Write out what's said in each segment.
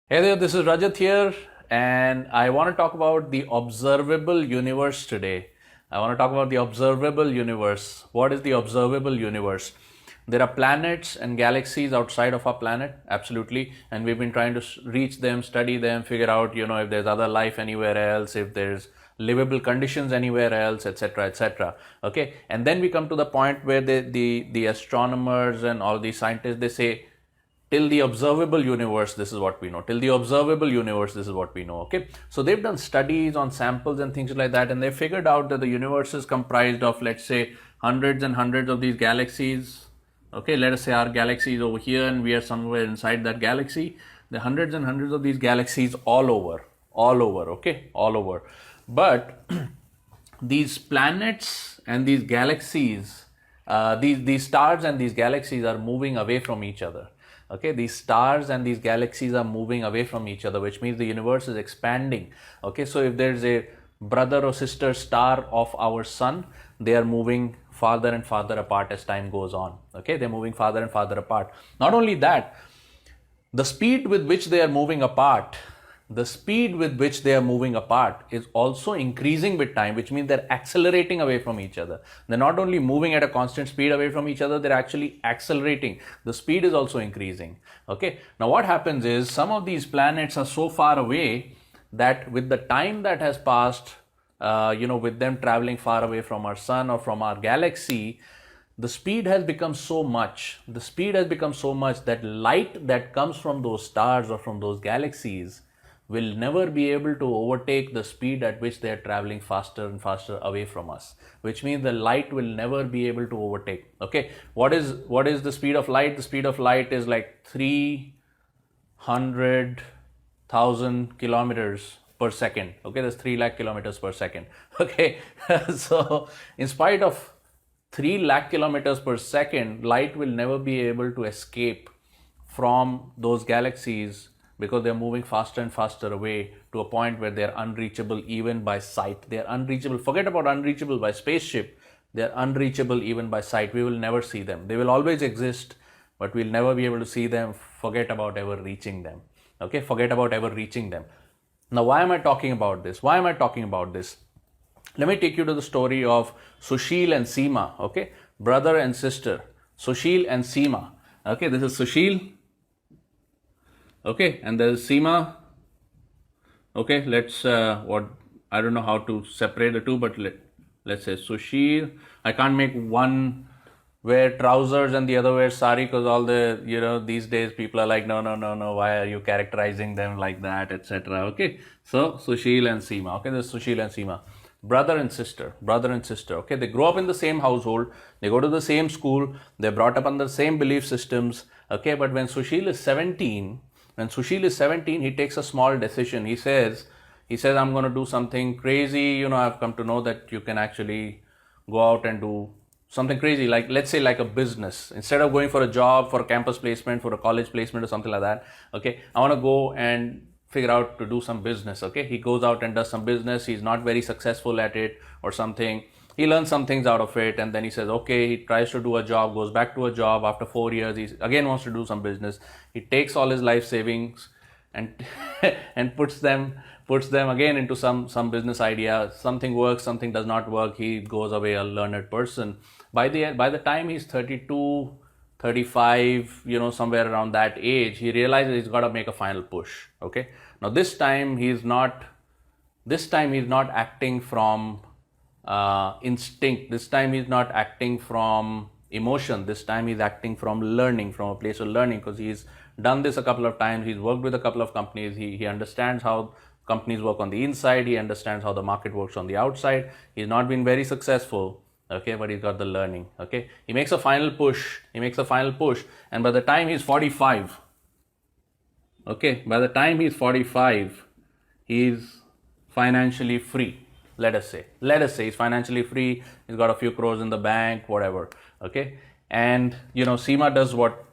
Hey there, this is Rajat here, and I want to talk about the observable universe today. I want to talk about the observable universe. What is the observable universe? There are planets and galaxies outside of our planet, absolutely, and we've been trying to reach them, study them, figure out, if there's other life anywhere else, if there's livable conditions anywhere else, etc., etc. Okay, and then we come to the point where the astronomers and all these scientists, they say, till the observable universe, this is what we know. Till the observable universe, this is what we know. Okay, so they've done studies on samples and things like that, and they figured out that the universe is comprised of, let's say, hundreds and hundreds of these galaxies. Okay, let us say our galaxy is over here and we are somewhere inside that galaxy. The hundreds and hundreds of these galaxies all over, okay, all over. But these planets and these galaxies, these stars and these galaxies are moving away from each other. Okay, these stars and these galaxies are moving away from each other, which means the universe is expanding. Okay, so if there's a brother or sister star of our sun, they are moving farther and farther apart as time goes on. Okay, they're moving farther and farther apart. Not only that, the speed with which they are moving apart, is also increasing with time, which means they're accelerating away from each other. They're not only moving at a constant speed away from each other, they're actually accelerating. The speed is also increasing. Okay, now what happens is some of these planets are so far away that with the time that has passed, with them traveling far away from our sun or from our galaxy, the speed has become so much that light that comes from those stars or from those galaxies will never be able to overtake the speed at which they are traveling faster and faster away from us, which means the light will never be able to overtake. Okay, what is the speed of light? The speed of light is like 300,000 kilometers per second. Okay, that's 3 lakh kilometers per second. Okay, so in spite of 3 lakh kilometers per second, light will never be able to escape from those galaxies because they're moving faster and faster away to a point where they're unreachable even by sight. They're unreachable. Forget about unreachable by spaceship. They're unreachable even by sight. We will never see them. They will always exist, but we'll never be able to see them. Forget about ever reaching them. Okay, forget about ever reaching them. Now, why am I talking about this? Let me take you to the story of Sushil and Seema, okay? Brother and sister, Sushil and Seema. Okay, this is Sushil. Okay, and there's Seema. Okay, let's, I don't know how to separate the two, but let's say Sushil. I can't make one wear trousers and the other wear sari because all the, these days people are like, no, why are you characterizing them like that, etc. Okay, so Sushil and Seema. Okay, this is Sushil and Seema. Brother and sister. Okay, they grow up in the same household, they go to the same school, they're brought up under the same belief systems. Okay, but when Sushil is 17, he takes a small decision. He says, I'm going to do something crazy. I've come to know that you can actually go out and do something crazy, like, let's say, like a business. Instead of going for a job, for a campus placement, for a college placement or something like that, okay, I want to go and figure out to do some business. Okay, he goes out and does some business. He's not very successful at it or something. He learns some things out of it, and then he says, okay, he tries to do a job, goes back to a job. After 4 years, he again wants to do some business. He takes all his life savings and and puts them again into some business idea. Something works, something does not work. He goes away a learned person. By the time he's 32, 35, somewhere around that age, he realizes he's got to make a final push. Okay, now this time he's not acting from instinct. This time he's not acting from emotion. This time he's acting from learning, from a place of learning, because he's done this a couple of times. He's worked with a couple of companies. He understands how companies work on the inside. He understands how the market works on the outside. He's not been very successful. Okay, but he's got the learning. Okay, he makes a final push. And by the time he's 45, he's financially free. Let us say he's financially free. He's got a few crores in the bank, whatever. Okay, and Seema does what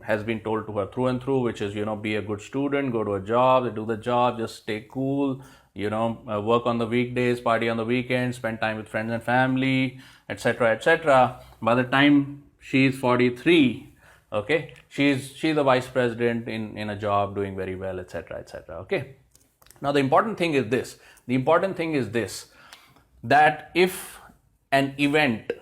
has been told to her through and through, which is, be a good student, go to a job, do the job, just stay cool, work on the weekdays, party on the weekends, spend time with friends and family, etc., etc. By the time she's 43, Okay, she's the vice president in a job doing very well, etc., etc. Okay, now the important thing is this. The important thing is this, that if an event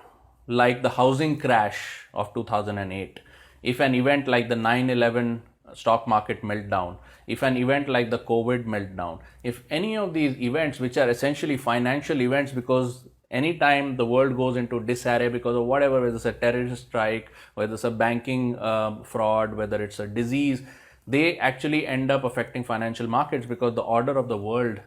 like the housing crash of 2008, if an event like the 9/11 stock market meltdown, if an event like the COVID meltdown, if any of these events, which are essentially financial events, because anytime the world goes into disarray because of whatever, whether it's a terrorist strike, whether it's a banking fraud, whether it's a disease, they actually end up affecting financial markets because the order of the world,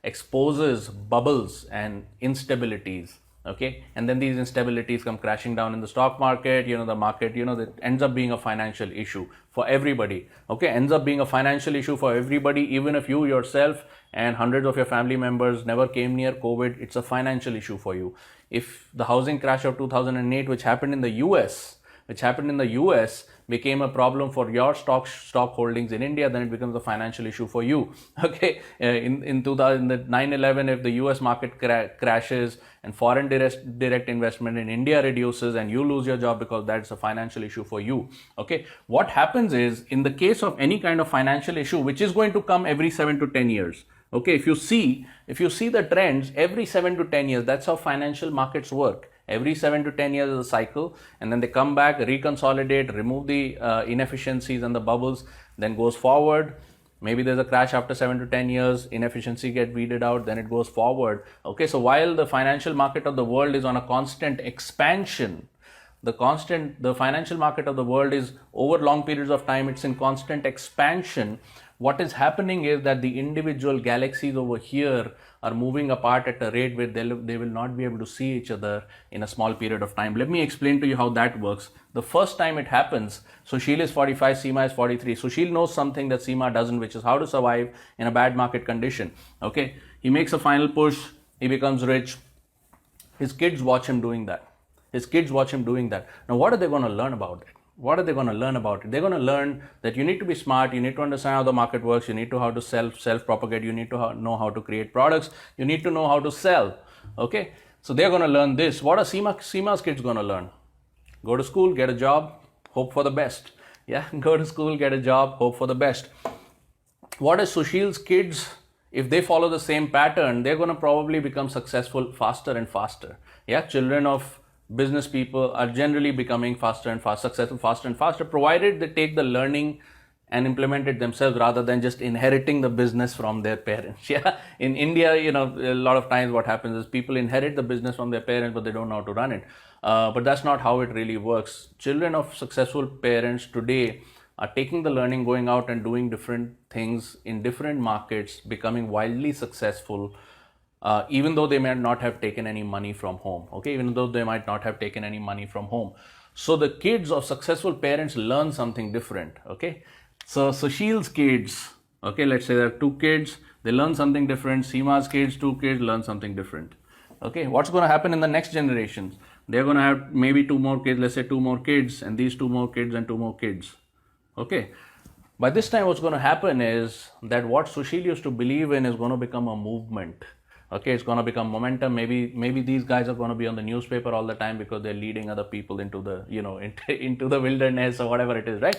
exposes bubbles and instabilities. Okay, and then these instabilities come crashing down in the stock market. The market, that ends up being a financial issue for everybody. Okay, ends up being a financial issue for everybody. Even if you yourself and hundreds of your family members never came near COVID, it's a financial issue for you. If the housing crash of 2008, which happened in the US, became a problem for your stock holdings in India, then it becomes a financial issue for you. Okay, in 9/11, if the US market crashes and foreign direct investment in India reduces and you lose your job, because that's a financial issue for you. Okay, what happens is, in the case of any kind of financial issue, which is going to come every 7 to 10 years. Okay, if you see the trends every 7 to 10 years, that's how financial markets work. Every 7 to 10 years is a cycle, and then they come back, reconsolidate, remove the inefficiencies and the bubbles, then goes forward. Maybe there's a crash after 7 to 10 years, inefficiency get weeded out, then it goes forward. Okay, so while the financial market of the world is on a constant expansion, the financial market of the world is, over long periods of time, it's in constant expansion. What is happening is that the individual galaxies over here are moving apart at a rate where they will not be able to see each other in a small period of time. Let me explain to you how that works. The first time it happens, Sushil is 45, Seema is 43. Sushil knows something that Seema doesn't, which is how to survive in a bad market condition. Okay, he makes a final push, he becomes rich. His kids watch him doing that. Now, what are they going to learn about it? They're going to learn that you need to be smart, you need to understand how the market works, you need to know how to self-propagate, you need to know how to create products, you need to know how to sell. Okay, so they're going to learn this. What are Seema's kids going to learn? Go to school, get a job, hope for the best. Yeah, go to school, get a job, hope for the best. What is Sushil's kids? If they follow the same pattern, they're going to probably become successful faster and faster. Yeah, children of business people are generally becoming successful faster and faster, provided they take the learning and implement it themselves rather than just inheriting the business from their parents. Yeah, in India, a lot of times what happens is people inherit the business from their parents, but they don't know how to run it. But that's not how it really works. Children of successful parents today are taking the learning, going out and doing different things in different markets, becoming wildly successful. Even though they may not have taken any money from home. Okay, So the kids of successful parents learn something different. Okay, so Sushil's kids, okay, let's say there are 2 kids, they learn something different. Seema's kids, 2 kids, learn something different. Okay, what's going to happen in the next generations? They're going to have maybe 2 more kids, let's say 2 more kids, and these 2 more kids and 2 more kids. Okay, by this time what's going to happen is that what Sushil used to believe in is going to become a movement. Okay, it's going to become momentum. Maybe these guys are going to be on the newspaper all the time because they're leading other people into the into the wilderness or whatever it is, right?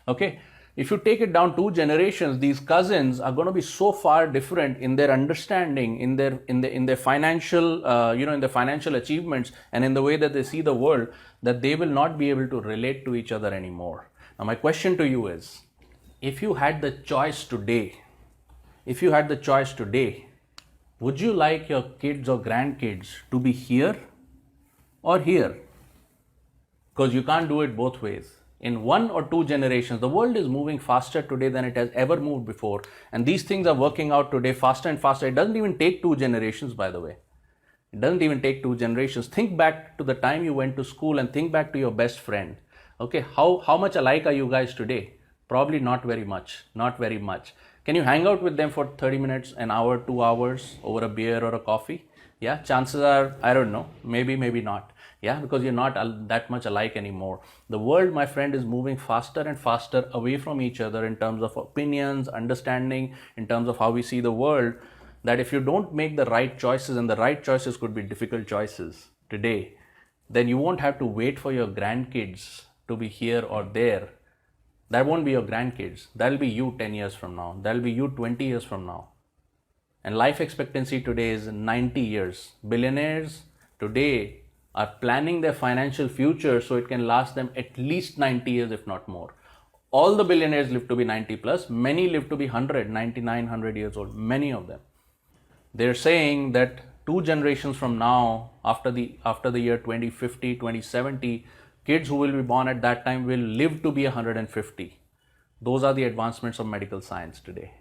Okay, if you take it down 2 generations, these cousins are going to be so far different in their understanding, in their financial in their financial achievements, and in the way that they see the world, that they will not be able to relate to each other anymore. Now, my question to you is, if you had the choice today, would you like your kids or grandkids to be here or here? Because you can't do it both ways. In 1 or 2 generations, the world is moving faster today than it has ever moved before. And these things are working out today faster and faster. It doesn't even take 2 generations, by the way. Think back to the time you went to school and think back to your best friend. Okay, how much alike are you guys today? Probably not very much. Can you hang out with them for 30 minutes, an hour, 2 hours over a beer or a coffee? Yeah, chances are, I don't know, maybe not. Yeah, because you're not that much alike anymore. The world, my friend, is moving faster and faster away from each other in terms of opinions, understanding, in terms of how we see the world, that if you don't make the right choices, and the right choices could be difficult choices today, then you won't have to wait for your grandkids to be here or there, that won't be your grandkids. That'll be you 10 years from now. That'll be you 20 years from now. And life expectancy today is 90 years. Billionaires today are planning their financial future so it can last them at least 90 years, if not more. All the billionaires live to be 90 plus. Many live to be 100, 99, 100 years old. Many of them. They're saying that 2 generations from now, after the year 2050, 2070, kids who will be born at that time will live to be 150. Those are the advancements of medical science today.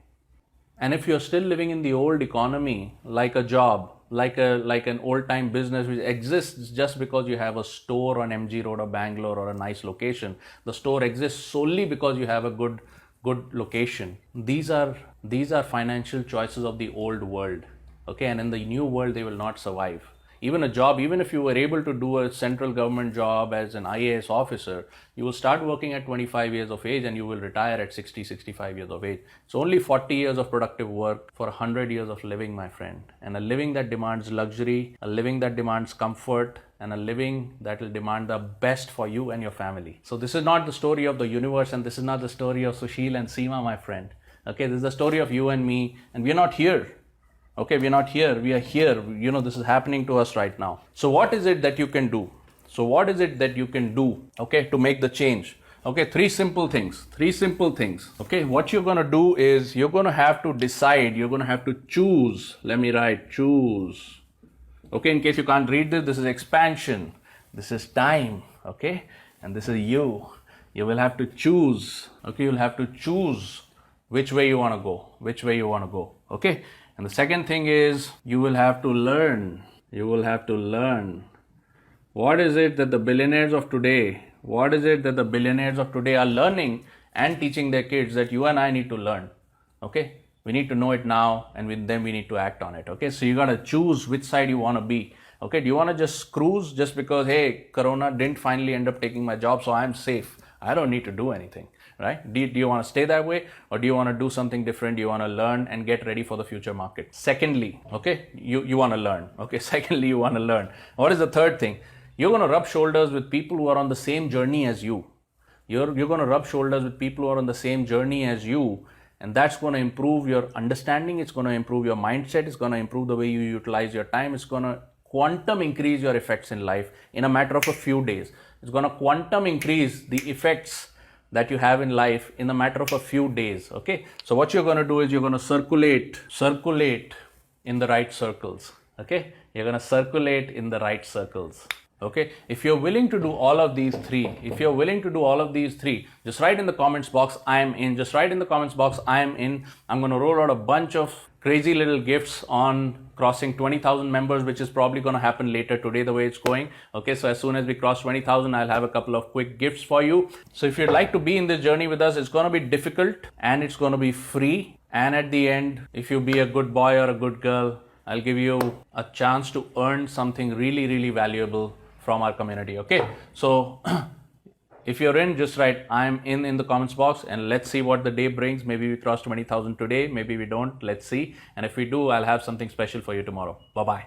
And if you're still living in the old economy, like a job, like an old-time business which exists just because you have a store on MG Road or Bangalore or a nice location, the store exists solely because you have a good location. These are financial choices of the old world. Okay, and in the new world, they will not survive. Even a job, even if you were able to do a central government job as an IAS officer, you will start working at 25 years of age and you will retire at 60, 65 years of age. It's only 40 years of productive work for 100 years of living, my friend. And a living that demands luxury, a living that demands comfort, and a living that will demand the best for you and your family. So this is not the story of the universe, and this is not the story of Sushil and Seema, my friend. Okay, this is the story of you and me, and we're not here. Okay, we're not here, we are here. You know, this is happening to us right now. So what is it that you can do? Okay, to make the change? Okay, 3 simple things. Okay, what you're going to do is you're going to have to decide, you're going to have to choose. Let me write, choose. Okay, in case you can't read this, this is expansion. This is time. Okay, and this is you. You will have to choose. Okay, you'll have to choose which way you want to go. Okay. And the second thing is you will have to learn. What is it that the billionaires of today are learning and teaching their kids that you and I need to learn? Okay, we need to know it now, and then we need to act on it. Okay, so you got to choose which side you want to be. Okay, do you want to just cruise just because, hey, Corona didn't finally end up taking my job, so I'm safe, I don't need to do anything? Right? Do you want to stay that way, or do you want to do something different? Do you want to learn and get ready for the future market? Secondly, okay, you want to learn. Okay, secondly, you want to learn. What is the third thing? You're going to rub shoulders with people who are on the same journey as you. You're going to rub shoulders with people who are on the same journey as you, and that's going to improve your understanding. It's going to improve your mindset. It's going to improve the way you utilize your time. It's going to quantum increase your effects in life in a matter of a few days. It's going to quantum increase the effects that you have in life in a matter of a few days. Okay, so what you're going to do is you're going to circulate in the right circles. Okay, you're going to circulate in the right circles. Okay, if you're willing to do all of these three, just write in the comments box, I am in. I'm going to roll out a bunch of crazy little gifts on crossing 20,000 members, which is probably going to happen later today, the way it's going. Okay, so as soon as we cross 20,000, I'll have a couple of quick gifts for you. So if you'd like to be in this journey with us, it's going to be difficult and it's going to be free. And at the end, if you be a good boy or a good girl, I'll give you a chance to earn something really, really valuable from our community. Okay, so if you're in, just write I'm in the comments box, and let's see what the day brings. Maybe we cross 20,000 today, maybe we don't, let's see. And if we do, I'll have something special for you tomorrow. Bye-bye.